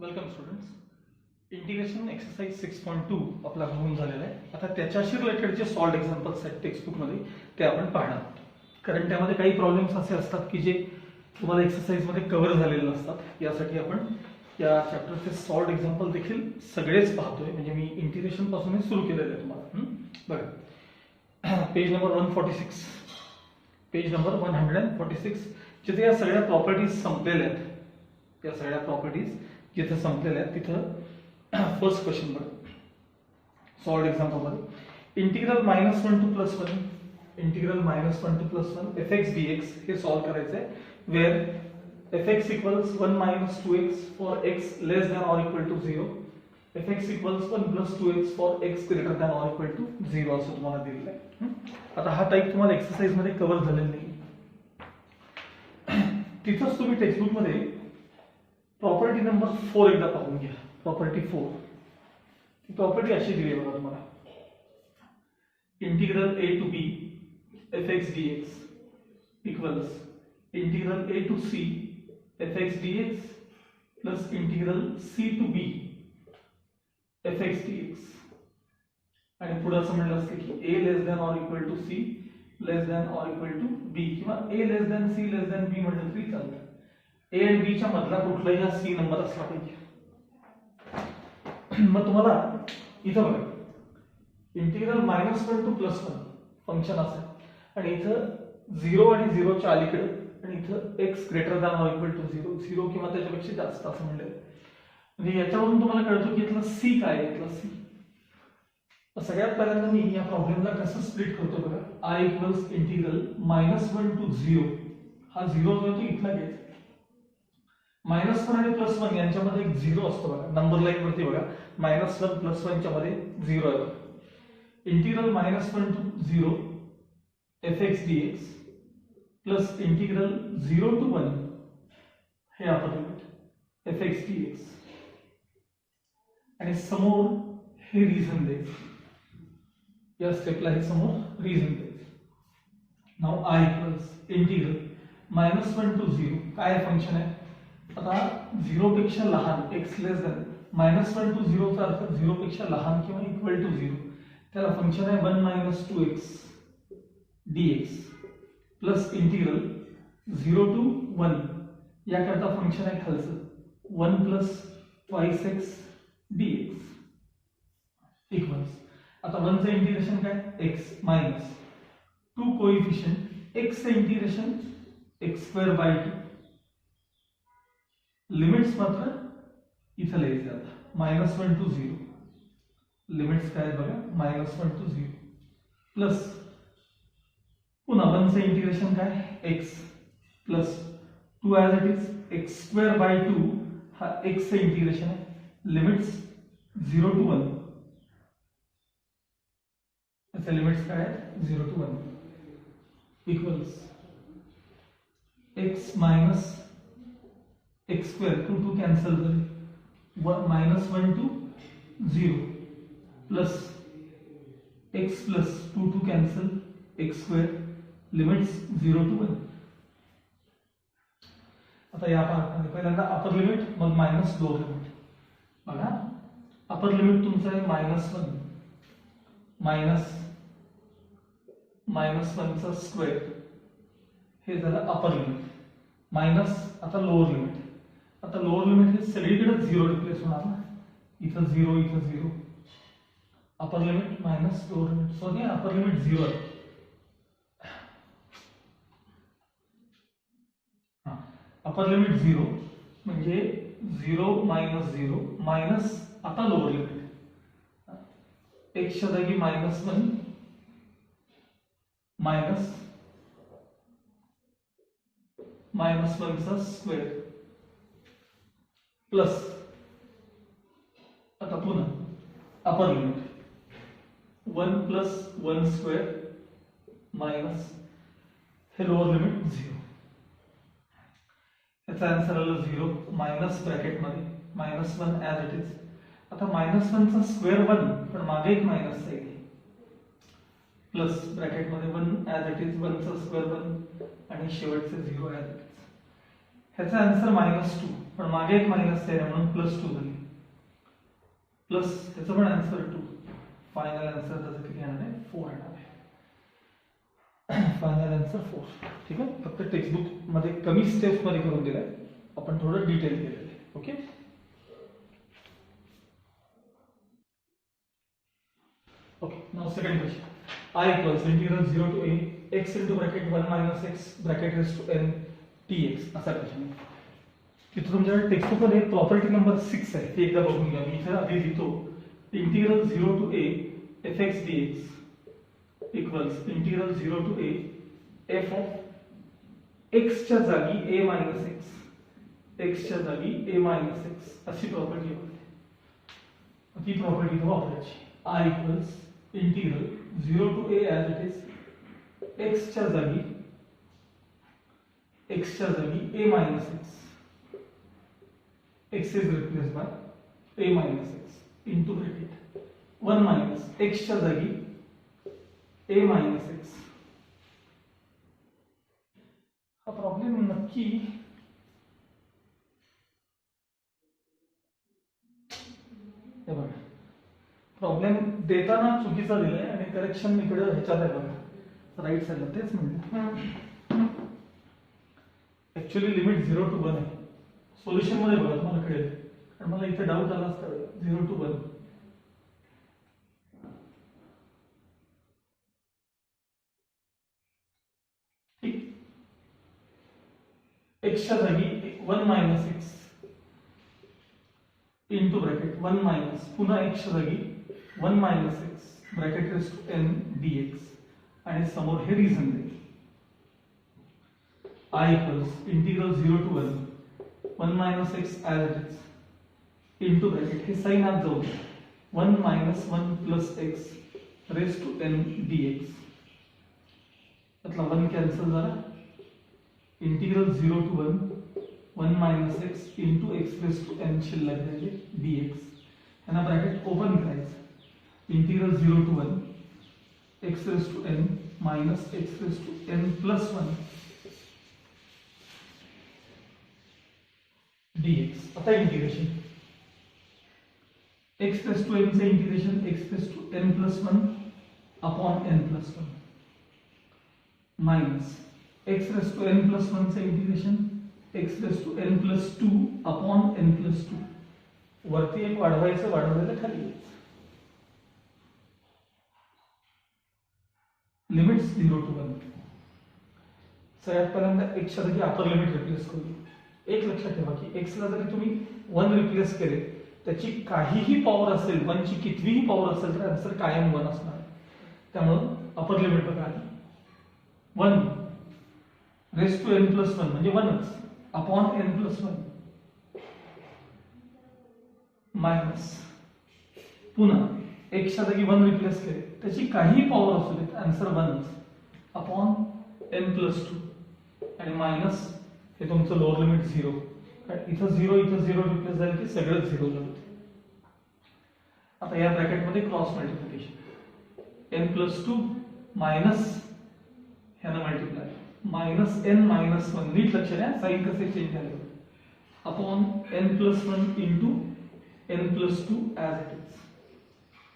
Welcome students. Integration exercise 6.2 आपला होऊन झालेला आहे. आता त्याच्याशी रिलेटेड जे सॉल्व्ड एक्झाम्पल्स आहेत टेक्स्टबुकमध्ये ते आपण पाहणार आहोत. कारण त्यामध्ये काही प्रॉब्लेम्स असे असतात की जे तुम्हाला एक्सरसाइजमध्ये कव्हर झालेले नसतात. यासाठी आपण या चॅप्टरचे सॉल्व्ड एक्झाम्पल देखील सगळेच पाहतोय. म्हणजे मी इंटिग्रेशन पासूनच सुरू केलेलं आहे तुम्हाला. बघा, पेज नंबर 146, पेज नंबर 146, जिथे या सगळ्या प्रॉपर्टीज संपलेल्या आहेत. या सगळ्या प्रॉपर्टीज जिथे संपलेल्या आहेत तिथं फर्स्ट क्वेश्चन बघा, सॉल्व्ड एक्झाम्पल मध्ये integral -1 to +1, integral -1 to +1 fx dx हे सॉल्व्ह करायचं आहे. Where fx equals 1 - 2x for x less than or equal to 0, fx equals 1 + 2x for x greater than or equal to 0 असं तुम्हाला दिलेलं आहे. आता हा टाईप तुम्हाला एक्सरसाइज मध्ये कव्हर झालेला नाही. तिथंच तुम्ही टेक्स्टबुक मध्ये प्रॉपर्टी नंबर 4 एकदा पाहून घ्या. प्रॉपर्टी 4 ही प्रॉपर्टी अशी दिली आहे बघा तुम्हाला, integral a to b fx dx equals integral a to c fx dx plus integral c to b fx dx. आणि पुढे असं म्हणलं असतं की a less than or equal to c less than or equal to b, किंवा a less than c less than b म्हटलं तरी चालतं. ए आणि बी च्या मधला कुठलाही हा सी नंबर असला पाहिजे. मग तुम्हाला इथं बघा, इंटिग्रल -1 to +1 फंक्शन असेल आणि इथं 0 आणि 0 च्या अलीकडे आणि इथं x greater than or equal to 0, 0 किंवा त्याच्यापेक्षा जास्त असं म्हणलं. म्हणजे याच्यावरून तुम्हाला कळतं की इथलं सी काय आहे. इथलं सी सगळ्यात पहिल्यांदा मी या प्रॉब्लेमला कसं स्प्लिट करतो बघा. I इक्वल्स इंटिग्रल -1 to 0, हा 0 जो आहे तो इथला घ्यायचा. -1 आणि +1 यांच्यामध्ये एक 0 असतो बघा. नंबर लाईन वरती बघा, -1 +1 च्या मध्ये 0 आहे. Integral -1 to 0 fx dx plus integral 0 to 1 हे अपर लिमिट fx dx, आणि समोर हे रिझन द्यायचं. या स्टेपला हे समोर रिझन द्यायचं. Now I equals integral -1 to 0 काय फंक्शन आहे. आता 0 पेक्षा लहान x लेस दॅन -1 to 0 चा अर्थ 0 पेक्षा लहान किंवा इक्वल टू 0, त्याला फंक्शन आहे 1 - 2x dx plus integral 0 to 1 याकरता फंक्शन आहे खालचं 1 + 2x dx इक्वल्स. आता 1 चं इंटिग्रेशन काय x मायनस 2 कोएफिशिएंट x चं इंटिग्रेशन x²/2. लिमिट्स मात्र इथं लिहायचे. आता -1 to 0 लिमिट्स काय बघा, -1 to 0 प्लस पुन्हा 1 चं इंटिग्रेशन काय x plus 2 as it is x²/2 हा x चं इंटिग्रेशन आहे. लिमिट्स 0 to 1, याचे लिमिट्स काय आहेत 0 to 1 equals x minus x² 2 cancel झाले, -1 to 0 plus x plus 2 cancel x² limits 0 to 1. आता या पार्टमध्ये पहिल्यांदा अपर लिमिट मग मायनस लोअर लिमिट बघा. अपर लिमिट तुमचं आहे -1 -1 चा स्क्वेअर, हे झालं अपर लिमिट. मायनस आता लोअर लिमिट. आता लोअर लिमिट हे सगळीकडे 0 रिप्लेस होणार ना. इथं 0, इथं 0. अपर limit minus lower limit, so हे अपर लिमिट 0 आहे. अपर लिमिट 0 म्हणजे 0 - 0 मायनस आता लोअर लिमिट x च्या जागी -1 मायनस -1 चा स्क्वेअर प्लस आता पुन्हा अपर लिमिट 1 + 1² मायनस हे लोअर लिमिट 0. याचा आन्सर आला 0 मायनस ब्रॅकेट मध्ये -1 ॲज इट इज. आता -1 चा स्क्वेअर 1, पण मागे एक मायनस आहे प्लस ब्रॅकेट मध्ये 1 ॲज इट इज, 1 चा स्क्वेअर 1 आणि शेवटचे 0 ॲज इट इज. ह्याचा आन्सर -2 पण मागे एक मायनस आहे म्हणून +2 झाली, प्लस त्याचं पण आन्सर 2. फायनल आन्सर त्याचं किती येणार आहे? 4 येणार आहे. Final answer 4. ठीक आहे, फक्त टेक्स्टबुक मध्ये कमी स्टेप्स मध्ये करून दिलाय, आपण थोडं डिटेल केलेलं आहे. Okay, now second question. I equals integral 0 to a x into bracket 1 minus x bracket raised to n dx असा क्वेश्चन आहे. तिथे तुमच्याकडे टेक्स्टबुक मध्ये प्रॉपर्टी नंबर 6 आहे, ते एकदा बघून घ्या. मी इथे आधी लिहितो integral 0 to a fx dx equals integral 0 to a f of x च्या जागी a minus x, x च्या जागी a minus x अशी प्रॉपर्टी होते. ती प्रॉपर्टी इथे वापरायची. I equals integral 0 to a as it is x च्या जागी a minus x, x is replaced by a minus x into bracket 1 minus x च्या जागी a minus x. हा प्रॉब्लेम नक्की हे बघा, प्रॉब्लेम देताना चुकीचा दिलाय आणि करेक्शन इकडे ह्याच्यात आहे बघा, राईट साईडला. तेच म्हणलं ऍक्च्युअली लिमिट 0 to 1 आहे. सोल्युशन मध्ये बघा तुम्हाला कळेल, कारण मला इथे डाऊट आला असता. 0 to 1 ठीक, x च्या जागी 1 minus x into bracket 1 minus पुन्हा x च्या जागी 1 minus x bracket raise to n dx आणि समोर हे रिझन दे. I equals integral 0 to 1 minus x as it is into bracket हे साइन आत जाऊ 1 minus 1 plus x raise to n dx. मतलब 1 कॅन्सल झाला. Integral 0 to 1 minus x into x raise to n शिल्लक राहिले dx. ह्याला bracket open करायचं. Integral 0 to 1 x raise to n minus x raise to n plus 1 dx. आता integration x raise to n चे integration x raise to n plus 1 upon n plus 1 minus x raise to n plus 1 चे integration x raise to n plus 2 upon n plus 2. वरती एक वाढवायचं, वाढवलेलं खाली यायचं. Limits 0 to 1. सगळ्यात पहिल्यांदा x च्या जागी अपर लिमिट रिप्लेस करू. एक लक्षात ठेवा की x ला जरी तुम्ही 1 रिप्लेस केले, त्याची काहीही पॉवर असेल, 1 ची कितीही पॉवर असेल तर आन्सर कायम 1 असणार. त्यामुळे अपर लिमिट बघा, 1 रेस टू n plus 1 म्हणजे 1च अपॉन n plus 1 मायनस पुन्हा x च्या जागी 1 रिप्लेस केले, त्याची काही पॉवर असू दे आन्सर 1च अपॉन n plus 2 आणि मायनस हे तुमचं लोअर लिमिट 0. इथं 0 रिप्लेस झालं की सगळं 0 झालं. आता या ब्रॅकेट मध्ये cross multiplication n plus 2 minus ह्यानं मल्टिप्लाय मायनस n minus 1. नीट लक्ष द्या साइन कसे चेंज झाले. Upon n plus 1 into n plus 2 as it is.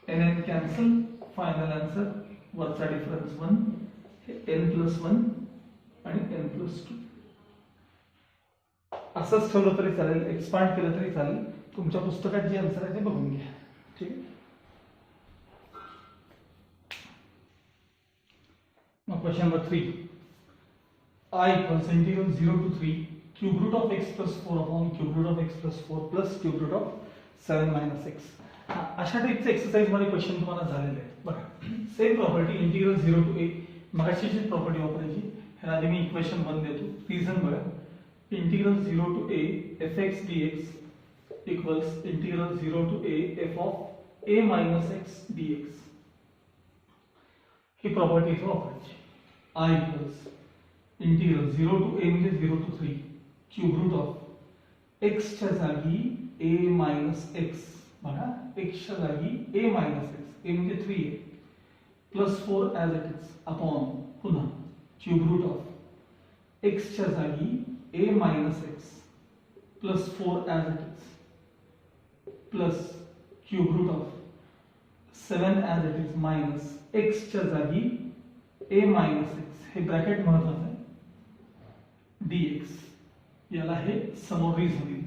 n cancel, final answer वरचा डिफरन्स 1 हे n plus 1 आणि n plus 2. असंच ठेवलं तरी चालेल, एक्सपांड केलं तरी चालेल. तुमच्या पुस्तकात जे आन्सर आहे ते बघून घ्या. ठीक आहे, मग question number 3. I equals integral 0 to 3 cube root of x plus 4 upon cube root of x plus 4 plus cube root of 7 minus x. अशा टाइपचे एक्सरसाइज मध्ये क्वेश्चन तुम्हाला झालेले आहेत बघा. Same property integral 0 to a मगाशी जी प्रॉपर्टी वापरायची, ह्याला आधी मी इक्वेशन 1 देतो. रिझन बघा, integral 0 to a fx dx equals integral 0 to a f of a minus x dx. ही प्रॉपर्टी इथे वापरायची. I equals integral 0 to a म्हणजे 0 to 3 cube root of x च्या जागी a minus x बघा, x च्या जागी a minus x, a म्हणजे 3 आहे plus 4 as it is upon पुन्हा क्यूब रूट ऑफ x च्या जागी a minus x plus 4 as it is plus cube root of 7 as it is minus एक्सच्या जागी ए मायनस एक्स, हे bracket महत्वाचं आहे, dx, याला हे समोर रिझन होईल.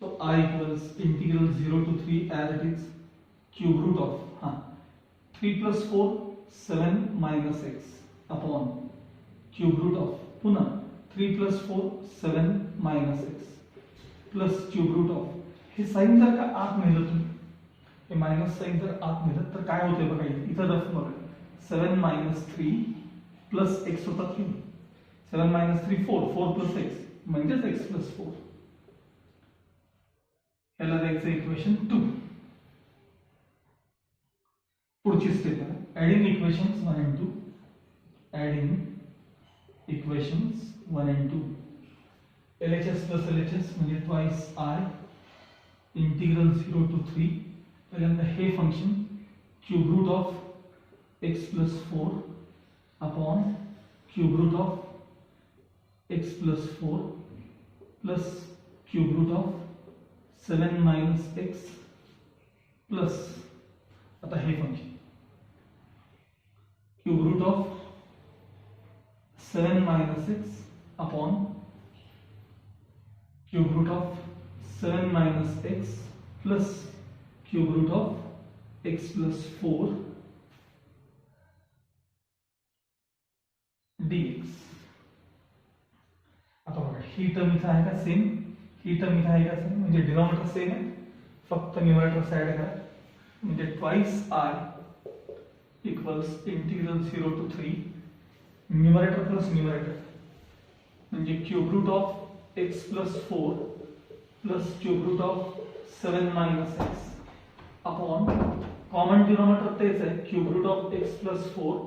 So I equals integral 0 to 3 as it is cube root of 3 plus 4 7 minus x upon cube root of पुन्हा 3 plus 4 7 minus x plus cube root of, हे sign जर का आत नेलं तुम्ही, हे मायनस साइन जर आत नेलं तर काय होते बघा, इथं दाखव बघा 7 minus 3 plus x होता 3, 7 minus 3 4 plus x म्हणजेच x plus 4. याला द्यायचं इक्वेशन 2. पुढची स्टेप आहे adding equations 1 and 2. Adding equations 1 and 2. LHS plus LHS म्हणजे ट्वाइस I इंटिग्रल 0 to 3. पहिल्यांदा हे function cube root of x plus 4 upon cube root of x plus 4 plus cube root of 7 minus x plus आता हे function cube root of 7 minus x upon cube root of 7 minus x plus cube root of x plus 4 dx. आता बघा ही term इथं आहे का same, ही term इथं आहे का सेम, म्हणजे डिनॉमिनेटर सेम आहे, फक्त न्यूमरेटर साइड करा, म्हणजे twice I equals integral 0 to 3 numerator plus numerator म्हणजे cube root of x plus 4 plus cube root of 7 minus x upon common denominator तेच आहे cube root of x plus 4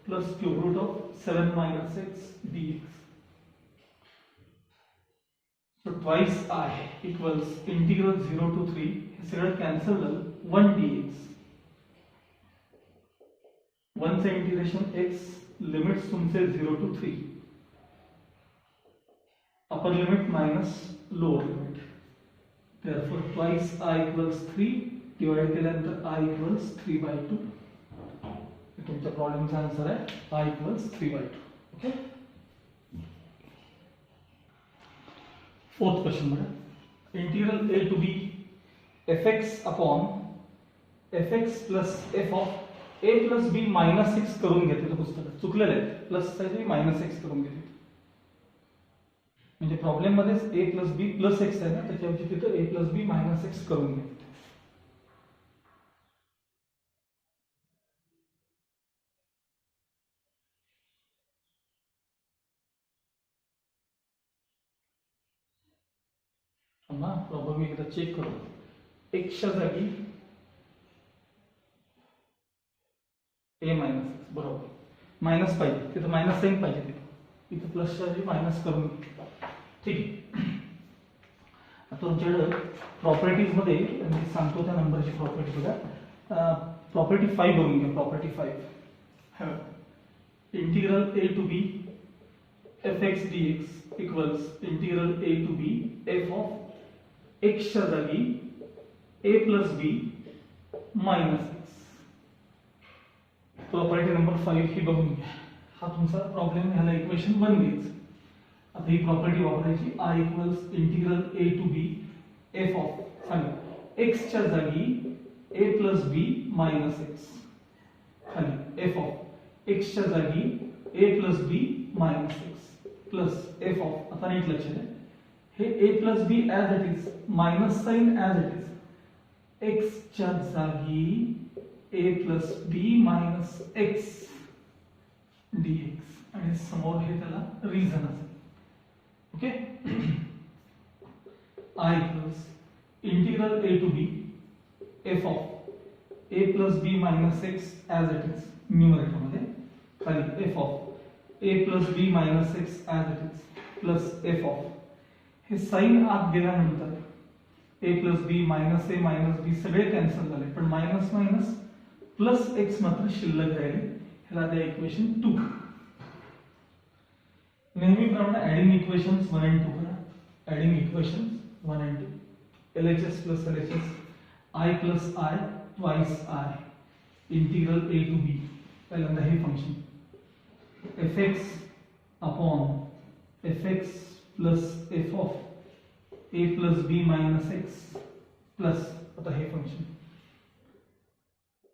plus cube root of 7 minus x dx. So twice I equals integral 0 to 3, हे सगळं cancel झालं, 1 dx. 1 चे integration x, limits तुमचे 0 to 3, upper limit minus lower limit, therefore twice I equals 3 divide केल्यानंतर I equals 3/2. तुमच्या प्रॉब्लेमचा answer आहे I equals 3/2. Okay. Fourth question बघा, integral a to b fx upon fx plus f of a plus b minus 6 करून घेतले तर पुस्तकात चुकलेलं आहे, प्लस साठी मायनस x करून घेतले, म्हणजे प्रॉब्लेम मध्येच a plus b plus x आहे ना, त्याच्याऐवजी तिथं a plus b minus x करून घेतले. प्रॉब्लेम एकदा चेक करू, एक्सच्या जागी ए मायनस एक्स, बरोबर मायनस पाहिजे तिथं, मायनस साइन पाहिजे तिथं, इथं प्लसच्या जागी मायनस करून ठीक आहे. आता तुमच्याकडे प्रॉपर्टीज मध्ये मी सांगतो त्या नंबरची प्रॉपर्टी बघा, प्रॉपर्टी 5 बघून घ्या. Property 5 integral a to b fx dx equals integral a to b f of x च्या जागी a plus b minus x. Property number 5 ही बघून घ्या. हा तुमचा प्रॉब्लेम, ह्याला इक्वेशन 1 घ्यायचं. आता ही प्रॉपर्टी वापरायची, I equals integral a to b f of खाली x च्या जागी a plus b minus x, खाली f ऑफ x च्या जागी a plus b minus x plus f of, आता नीट लक्ष द्या, हे a plus b as it is, minus sign as it is, x च्या जागी a plus b minus x dx, आणि समोर हे त्याला रिझन असेल. Okay. I equals integral a to b f of a plus b minus x as it is, numerator मध्ये खाली f of a plus b minus x as it is plus f of, हे sign आत गेल्यानंतर a plus b minus a minus b सगळे cancel झाले, पण minus minus plus x मात्र शिल्लक राहिले. ह्याला द्या इक्वेशन 2. नेहमीप्रमाणे ऍडिंग इक्वेशन्स 1 and 2 करा. Adding equations 1 and 2, LHS plus LHS, I plus I twice I, integral a to b. पहिल्यांदा हे function fx upon fx plus f of a plus b minus x plus, आता हे function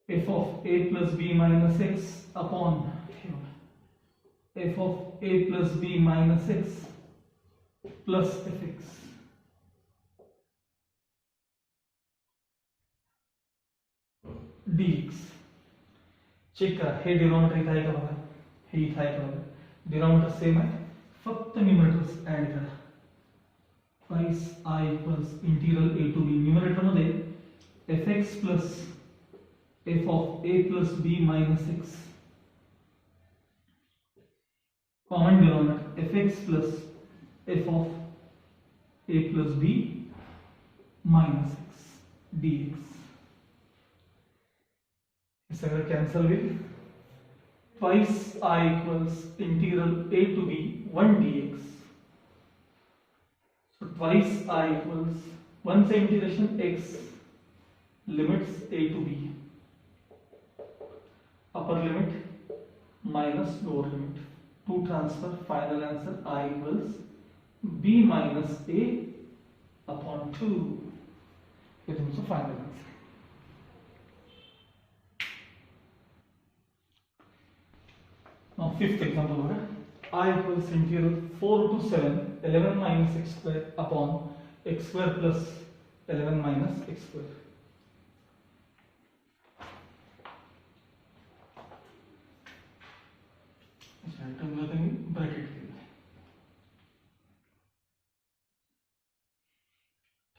f of a plus b minus x upon f of a plus b minus x plus fx dx. Check करा, हे denominator इथं आहे का बघा, हे इथं आहे का बघा, डिनॉमिनेटर सेम आहे, फक्त न्यूमरेटर्स ऍड करा. Twice I equals integral a to b, numerator मध्ये fx plus f of a plus b minus x, common denominator fx plus f of a plus b minus x dx. हे सगळं cancel होईल. Twice I equals integral a to b 1 dx. So twice I equals 1 से integration x, limits a to b, upper limit minus lower limit, to transfer, final answer I equals b minus a upon 2. हे तुमचं final answer. Now fifth example बघा, I equals integral 4 to 7 11 minus x square upon x square plus 11 minus x square. टर्मला त्यांनी bracket केलं.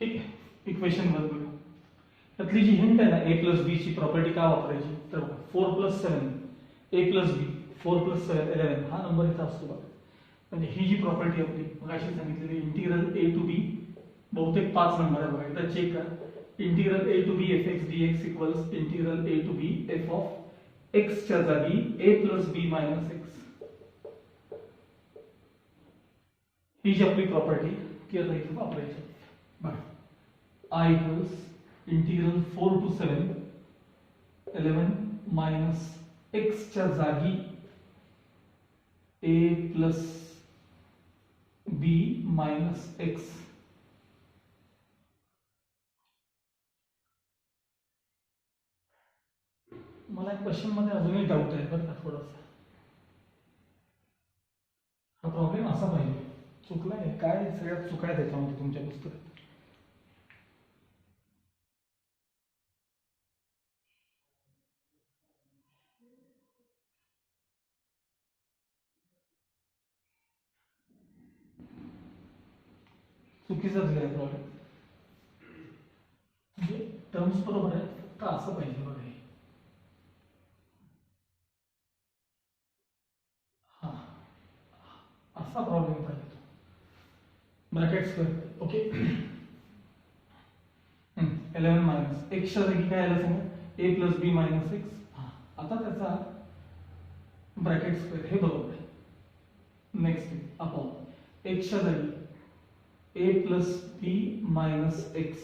ठीक आहे, equation वर बघा, त्यातली जी हिंट आहे ना a प्लस बी ची प्रॉपर्टी का वापरायची, तर 4 plus 7 a plus b, 4 plus 7 11, हा नंबर इथं असतो बघा. म्हणजे ही जी प्रॉपर्टी आपली मगाशी सांगितलेली इंटिग्रल a टू b, बहुतेक 5 नंबर आहे बघा, एकदा चेक करा. Integral a to b fx dx equals integral a to b f of x च्या जागी a plus b minus x. ही जी आपली प्रॉपर्टी ती आता इथे वापरायची बघा. I equals integral 4 to 7 11 minus x च्या जागी a plus b minus x. मला क्वेश्चन मध्ये अजूनही डाऊट आहे बरं का थोडासा. हा प्रॉब्लेम असा पाहिजे, चुकलाय काय, सगळ्यात चुकाय त्याच्यामध्ये तुमच्या पुस्तकात. चुकीचा दिलाय प्रॉब्लेम, म्हणजे टर्म्स बरोबर आहे, फक्त असं पाहिजे बघा. हे हा असा प्रॉब्लेम पाहिजे तो. Bracket square okay. 11 मायनस एक्सच्या जागी काय आलं सांगा, a plus b minus x. आता त्याचा ब्रॅकेट स्क्वेअर हे बरोबर आहे. नेक्स्ट अपॉन एक्सच्या जागी a plus b minus x,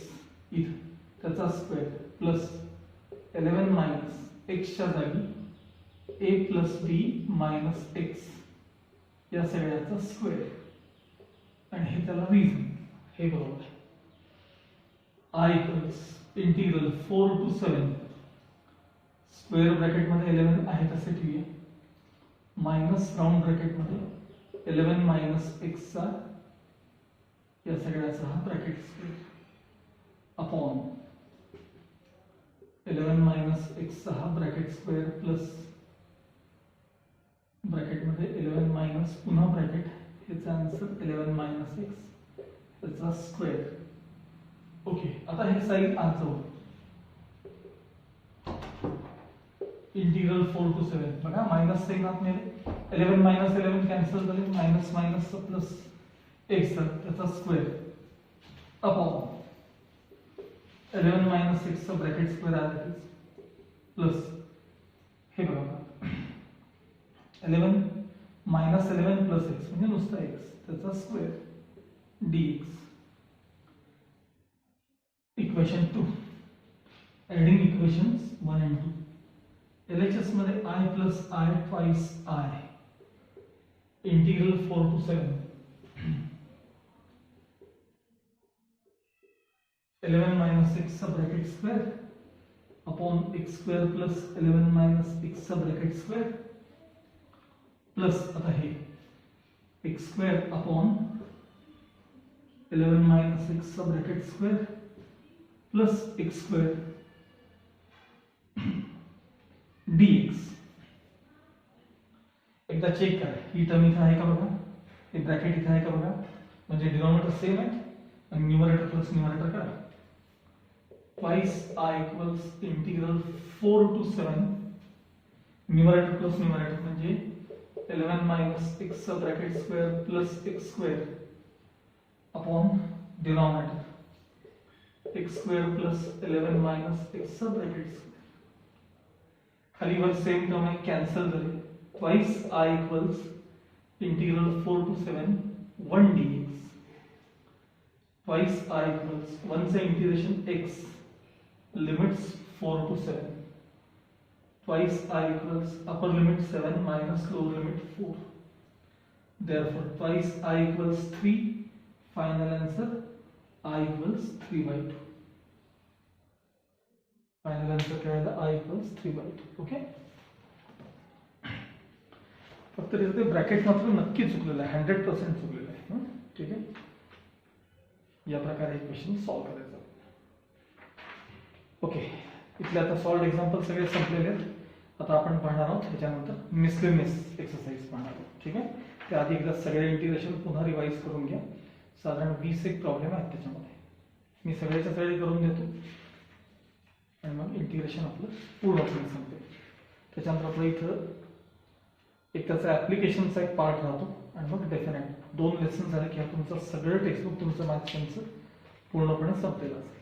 इथं त्याचा स्क्वेअर प्लस 11 मायनस एक्सच्या जागी a plus b minus x, या सगळ्याचा स्क्वेअर, आणि हे त्याला रिझन, हे बरोबर आहे. I equals integral 4 to 7 square bracket मध्ये 11 आहे तसे ठेवूया, मायनस राउंड ब्रॅकेट मध्ये 11 मायनस एक्स चा, या सगळ्याचा हा bracket square, upon 11 minus x चा हा ब्रॅकेट स्क्वेअर प्लस ब्रॅकेट मध्ये 11 मायनस पुन्हा ब्रॅकेट, ह्याचा आन्सर 11 मायनस एक्स, त्याचा स्क्वेअर. ओके, आता हे साईड आत जाऊ. इंटिग्रल 4 टू 7 बघा, मायनस साईन आत नेले, 11 मायनस 11 कॅन्सल झाले, मायनस मायनस प्लस एक्स, त्याचा स्क्वेअर अपॉन 11 मायनस एक्स चा ब्रॅकेट स्क्वेअर आला प्लस हे बघा 11 मायनस 11 प्लस एक्स म्हणजे नुसता एक्स, त्याचा square dx. Equation 2, adding equations 1 and 2. LHS मध्ये I plus I twice I, integral 4 to 7 11 minus x sub bracket square upon x square plus 11 minus x sub bracket square plus आता हे x square upon 11 minus x sub bracket square plus x square dx. एकदा check करा, ही term इथे आहे का बघा, हे bracket इथे आहे का बघा, म्हणजे डिनॉमिनेटर सेम आहे आणि न्यूमरेटर प्लस न्यूमरेटर करा. Twice I equals integral 4 to 7 numerator plus numerator म्हणजे 11 minus x sub bracket square plus x square upon denominator x square plus 11 minus x sub bracket square. खाली वर same term आहे, cancel झाले. Twice I equals integral 4 to 7 1 dx. Twice I equals 1 say integration x limits 4 to 7. Twice I equals upper limit 7 minus lower limit 4. Therefore, twice I equals 3. Final answer I equals 3 by 2. Final answer क्या है? I equals 3 by 2. Okay? फक्त इथे bracket मात्र नक्की चुकलेलं आहे, 100% चुकलेलं आहे. ठीक आहे, या प्रकारे क्वेश्चन सॉल्व्ह करायचा. ओके, इथले आता सॉल्व्ड एक्झाम्पल सगळे संपलेले आहेत. आता आपण पाहणार आहोत त्याच्यानंतर मिसलेनियस एक्सरसाइज पाहणार आहोत. ठीक आहे, त्याआधी एकदा सगळे इंटिग्रेशन पुन्हा रिवाइज करून घ्या. साधारण 20 एक प्रॉब्लेम आहेत त्याच्यामध्ये, मी सगळ्याच्या सगळे करून देतो आणि मग इंटिग्रेशन आपलं पूर्णपणे संपते. त्याच्यानंतर आपलं इथं एक त्याचा ऍप्लिकेशनचा एक पार्ट राहतो आणि मग डेफिनेट 2 लेसन झाले की तुमचं सगळं टेक्स्टबुक तुमचं मॅथ्सचं पूर्णपणे संपलेलं असतं.